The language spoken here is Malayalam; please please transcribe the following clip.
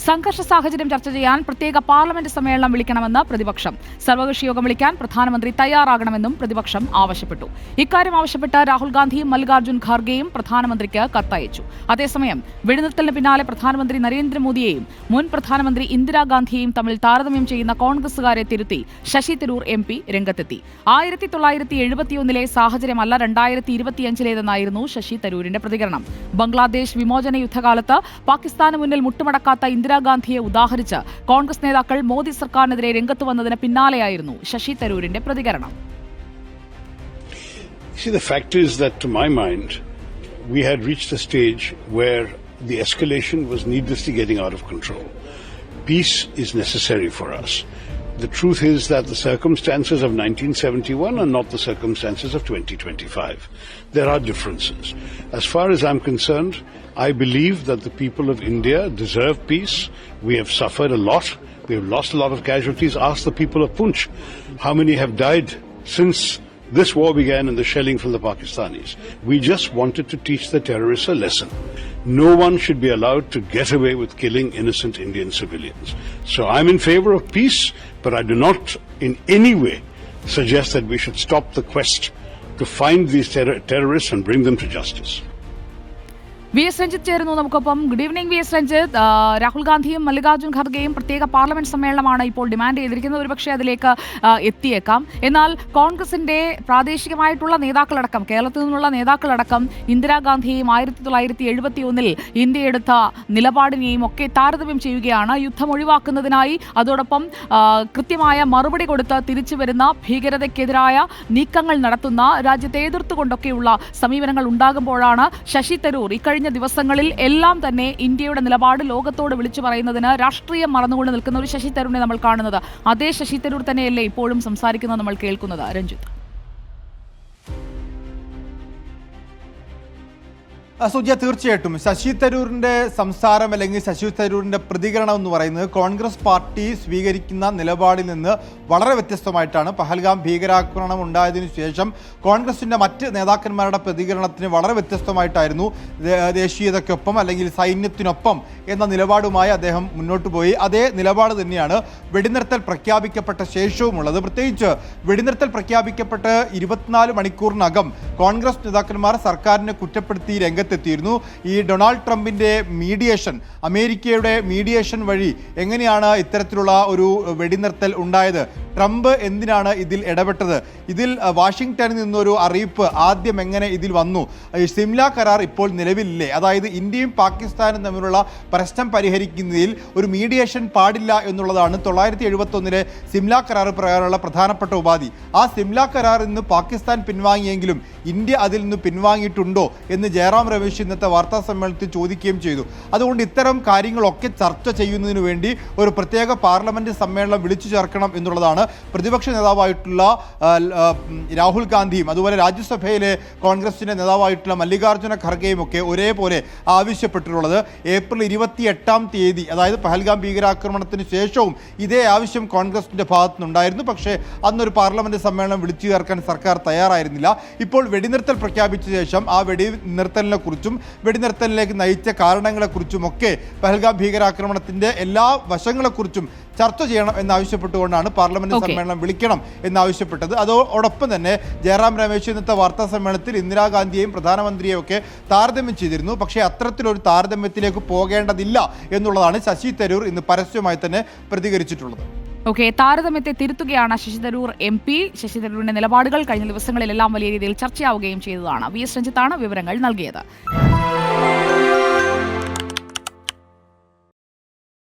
സംഘർഷ സാഹചര്യം ചർച്ച ചെയ്യാൻ പ്രത്യേക പാർലമെന്റ് സമ്മേളനം വിളിക്കണമെന്ന് പ്രതിപക്ഷം. സർവകക്ഷി യോഗം വിളിക്കാൻ പ്രധാനമന്ത്രി തയ്യാറാകണമെന്നും പ്രതിപക്ഷം ആവശ്യപ്പെട്ടു. ഇക്കാര്യം ആവശ്യപ്പെട്ട് രാഹുൽ ഗാന്ധിയും മല്ലികാർജ്ജുൻ ഖാർഗെയും പ്രധാനമന്ത്രിക്ക് കത്തയച്ചു. അതേസമയം വെടിനിർത്തലിന് പിന്നാലെ പ്രധാനമന്ത്രി നരേന്ദ്രമോദിയെയും മുൻ പ്രധാനമന്ത്രി ഇന്ദിരാഗാന്ധിയെയും തമ്മിൽ താരതമ്യം ചെയ്യുന്ന കോൺഗ്രസുകാരെ തിരുത്തി ശശി തരൂർ MP രംഗത്തെത്തി. 1971 സാഹചര്യമല്ല 2025 ശശി തരൂരിന്റെ പ്രതികരണം. ബംഗ്ലാദേശ് വിമോചന യുദ്ധകാലത്ത് പാകിസ്ഥാന് മുന്നിൽ മുട്ടുമടക്കാത്ത ഇന്ദിരാഗാന്ധിയെ ഉദാഹരിച്ച് കോൺഗ്രസ് നേതാക്കൾ മോദി സർക്കാരിനെതിരെ രംഗത്ത് വന്നതിന് പിന്നാലെയായിരുന്നു ശശി തരൂരിന്റെ പ്രതികരണം. See, the fact is that to my mind, we had reached a stage where the escalation was needlessly getting out of control. Peace is necessary for us. The truth is that the circumstances of 1971 are not the circumstances of 2025. There are differences. As far as I'm concerned, I believe that the people of India deserve peace. We have suffered a lot. We have lost a lot of casualties. Ask the people of Poonch how many have died since this war began and the shelling from the Pakistanis. We just wanted to teach the terrorists a lesson. No one should be allowed to get away with killing innocent Indian civilians. So I'm in favor of peace, but I do not in any way suggest that we should stop the quest to find these terrorists and bring them to justice. VS Ranjith ചേരുന്നു നമുക്കൊപ്പം. Good evening VS Ranjith. Rahul ഗാന്ധിയും മല്ലികാർജ്ജുൻ ഖാർഗെയും പ്രത്യേക പാർലമെന്റ് സമ്മേളനമാണ് ഇപ്പോൾ ഡിമാൻഡ് ചെയ്തിരിക്കുന്നത്. ഒരുപക്ഷെ അതിലേക്ക് എത്തിയേക്കാം. എന്നാൽ കോൺഗ്രസിന്റെ പ്രാദേശികമായിട്ടുള്ള നേതാക്കളടക്കം, കേരളത്തിൽ നിന്നുള്ള നേതാക്കളടക്കം ഇന്ദിരാഗാന്ധിയെയും 1971 ഇന്ത്യ എടുത്ത നിലപാടിനെയും ഒക്കെ താരതമ്യം ചെയ്യുകയാണ്. യുദ്ധം ഒഴിവാക്കുന്നതിനായി അതോടൊപ്പം കൃത്യമായ മറുപടി കൊടുത്ത് തിരിച്ചു വരുന്ന ഭീകരതയ്ക്കെതിരായ നീക്കങ്ങൾ നടത്തുന്ന രാജ്യത്തെ എതിർത്തുകൊണ്ടൊക്കെയുള്ള സമീപനങ്ങൾ ഉണ്ടാകുമ്പോഴാണ് ശശി തരൂർ ഇക്കഴിഞ്ഞ ദിവസങ്ങളിൽ എല്ലാം തന്നെ ഇന്ത്യയുടെ നിലപാട് ലോകത്തോട് വിളിച്ചു പറയുന്നതിന് രാഷ്ട്രീയം മറന്നുകൊണ്ട് നിൽക്കുന്ന ഒരു ശശി തരൂരിനെ നമ്മൾ കാണുന്നത്. അതേ ശശി തരൂർ തന്നെയല്ലേ ഇപ്പോഴും സംസാരിക്കുന്നത്, നമ്മൾ കേൾക്കുന്നത്? രഞ്ജിത്ത്. സുജ, തീർച്ചയായിട്ടും ശശി തരൂരിൻ്റെ സംസാരം അല്ലെങ്കിൽ ശശി തരൂരിൻ്റെ പ്രതികരണം എന്ന് പറയുന്നത് കോൺഗ്രസ് പാർട്ടി സ്വീകരിക്കുന്ന നിലപാടിൽ നിന്ന് വളരെ വ്യത്യസ്തമായിട്ടാണ്. പഹൽഗാം ഭീകരാക്രമണം ഉണ്ടായതിനു ശേഷം കോൺഗ്രസിൻ്റെ മറ്റ് നേതാക്കന്മാരുടെ പ്രതികരണത്തിന് വളരെ വ്യത്യസ്തമായിട്ടായിരുന്നു. ദേശീയതയ്ക്കൊപ്പം അല്ലെങ്കിൽ സൈന്യത്തിനൊപ്പം എന്ന നിലപാടുമായി അദ്ദേഹം മുന്നോട്ട് പോയി. അതേ നിലപാട് തന്നെയാണ് വെടിനിർത്തൽ പ്രഖ്യാപിക്കപ്പെട്ട ശേഷവുമുള്ളത്. പ്രത്യേകിച്ച് വെടിനിർത്തൽ പ്രഖ്യാപിക്കപ്പെട്ട് 24 മണിക്കൂറിനകം കോൺഗ്രസ് നേതാക്കന്മാർ സർക്കാരിനെ കുറ്റപ്പെടുത്തി രംഗത്തെത്തിയിരുന്നു. ഈ ഡൊണാൾഡ് ട്രംപിൻ്റെ മീഡിയേഷൻ, അമേരിക്കയുടെ മീഡിയേഷൻ വഴി എങ്ങനെയാണ് ഇത്തരത്തിലുള്ള ഒരു വെടിനിർത്തൽ ഉണ്ടായത്? ട്രംപ് എന്തിനാണ് ഇതിൽ ഇടപെട്ടത്? ഇതിൽ വാഷിംഗ്ടണിൽ നിന്നൊരു അറിയിപ്പ് ആദ്യം എങ്ങനെ ഇതിൽ വന്നു? സിംല കരാർ ഇപ്പോൾ നിലവിലില്ലേ? അതായത് ഇന്ത്യയും പാകിസ്ഥാനും തമ്മിലുള്ള പ്രശ്നം പരിഹരിക്കുന്നതിൽ ഒരു മീഡിയേഷൻ പാടില്ല എന്നുള്ളതാണ് 1971 സിംല കരാർ പ്രകാരമുള്ള പ്രധാനപ്പെട്ട ഉപാധി. ആ സിംല കരാറിൽ നിന്ന് പാകിസ്ഥാൻ പിൻവാങ്ങിയെങ്കിലും ഇന്ത്യ അതിൽ നിന്ന് പിൻവാങ്ങിയിട്ടുണ്ടോ എന്ന് ജയറാം രമേശ് ഇന്നത്തെ വാർത്താ സമ്മേളനത്തിൽ ചോദിക്കുകയും ചെയ്തു. അതുകൊണ്ട് ഇത്തരം കാര്യങ്ങളൊക്കെ ചർച്ച ചെയ്യുന്നതിന് വേണ്ടി ഒരു പ്രത്യേക പാർലമെന്റ് സമ്മേളനം വിളിച്ചു ചേർക്കണം എന്നുള്ളതാണ് പ്രതിപക്ഷ നേതാവായിട്ടുള്ള രാഹുൽ ഗാന്ധിയും അതുപോലെ രാജ്യസഭയിലെ കോൺഗ്രസിന്റെ നേതാവായിട്ടുള്ള മല്ലികാർജ്ജുന ഖർഗെയും ഒക്കെ ഒരേപോലെ ആവശ്യപ്പെട്ടിട്ടുള്ളത്. ഏപ്രിൽ 28 അതായത് പഹൽഗാം ഭീകരാക്രമണത്തിന് ശേഷവും ഇതേ ആവശ്യം കോൺഗ്രസിന്റെ ഭാഗത്തുനിന്നുണ്ടായിരുന്നു. പക്ഷേ അന്നൊരു പാർലമെന്റ് സമ്മേളനം വിളിച്ചു ചേർക്കാൻ സർക്കാർ തയ്യാറായിരുന്നില്ല. ഇപ്പോൾ വെടിനിർത്തൽ പ്രഖ്യാപിച്ച ശേഷം ആ വെടിനിർത്തലിനെ കുറിച്ചും വെടിനിർത്തലിലേക്ക് നയിച്ച കാരണങ്ങളെക്കുറിച്ചുമൊക്കെ പഹൽഗാം ഭീകരാക്രമണത്തിന്റെ എല്ലാ വശങ്ങളെക്കുറിച്ചും ചർച്ച ചെയ്യണം എന്നാവശ്യപ്പെട്ടുകൊണ്ടാണ് പാർലമെന്റ് സമ്മേളനം വിളിക്കണം എന്നാവശ്യപ്പെട്ടത്. അതോടൊപ്പം തന്നെ ജയറാം രമേശ് ഇന്നത്തെ വാർത്താ സമ്മേളനത്തിൽ ഇന്ദിരാഗാന്ധിയെയും പ്രധാനമന്ത്രിയെയും ഒക്കെ താരതമ്യം ചെയ്തിരുന്നു. പക്ഷേ അത്തരത്തിലൊരു താരതമ്യത്തിലേക്ക് പോകേണ്ടതില്ല എന്നുള്ളതാണ് ശശി തരൂർ ഇന്ന് പരസ്യമായി തന്നെ പ്രതികരിച്ചിട്ടുള്ളത്. താരതമ്യത്തെ തിരുത്തുകയാണ് ശശി തരൂർ MP. ശശി തരൂരിന്റെ നിലപാടുകൾ കഴിഞ്ഞ ദിവസങ്ങളിലെല്ലാം വലിയ രീതിയിൽ ചർച്ചയാവുകയും ചെയ്തതാണ്. VS രഞ്ജിത്താണ് വിവരങ്ങൾ നൽകിയത്.